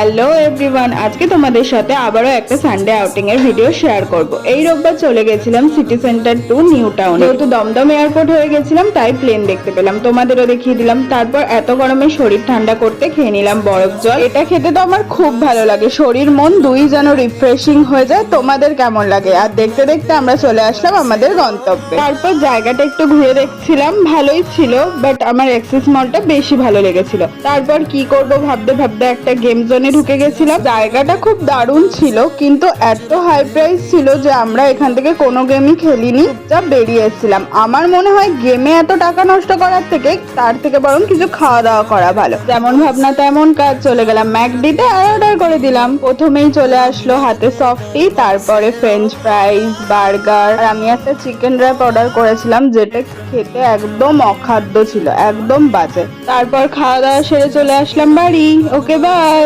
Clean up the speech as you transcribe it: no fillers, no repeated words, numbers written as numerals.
Hello everyone, আজকে তোমাদের সাথে আবারও একটা সানডে আউটিং এর ভিডিও শেয়ার করব। এই রোববার চলে গেছিলাম city centre two new town. যেহেতু দমদম এয়ারপোর্ট হয়ে গেছিলাম তাই প্লেন দেখতে পেলাম, তোমাদেরও দেখিয়ে দিলাম। তারপর এত গরমে শরীর ঠান্ডা করতে খেয়ে নিলাম বরফ জল। এটা খেতে তো আমার খুব ভালো লাগে, শরীর মন দুই যেন রিফ্রেশিং হয়ে যায়। তোমাদের কেমন লাগে? আর দেখতে দেখতে আমরা চলে আসলাম আমাদের গন্তব্যে। তারপর জায়গাটা একটু ঘুরে দেখছিলাম, ভালোই ছিল, বাট আমার অ্যাক্সেস মলটা বেশি ভালো লেগেছিল। তারপর কি করব ভাবতে ভাবতে একটা গেম জোনে ঢুকে গেছিলাম। জায়গাটা খুব দারুণ ছিল, কিন্তু এত হাই প্রাইস ছিল যে আমরা এখান থেকে কোনো গেমই খেলিনি, চুপচাপ বেরিয়ে এসেছিলাম। আমার মনে হয় গেমে এত টাকা নষ্ট করার থেকে তার থেকে বরং কিছু খাওয়া দাওয়া করা ভালো। যেমন ভাবনা তেমন কাজ, চলে গেলাম ম্যাকডিতে আর অর্ডার করে দিলাম। প্রথমেই চলে আসলো হাতে সফটি, তারপরে ফ্রেঞ্চ ফ্রাইজ, বার্গার, আর আমি একটা চিকেন র্যাপ অর্ডার করেছিলাম যেটা খেতে একদম অখাদ্য ছিল, একদম বাজে। তারপর খাওয়া দাওয়া সেরে চলে আসলাম বাড়ি। Okay bye.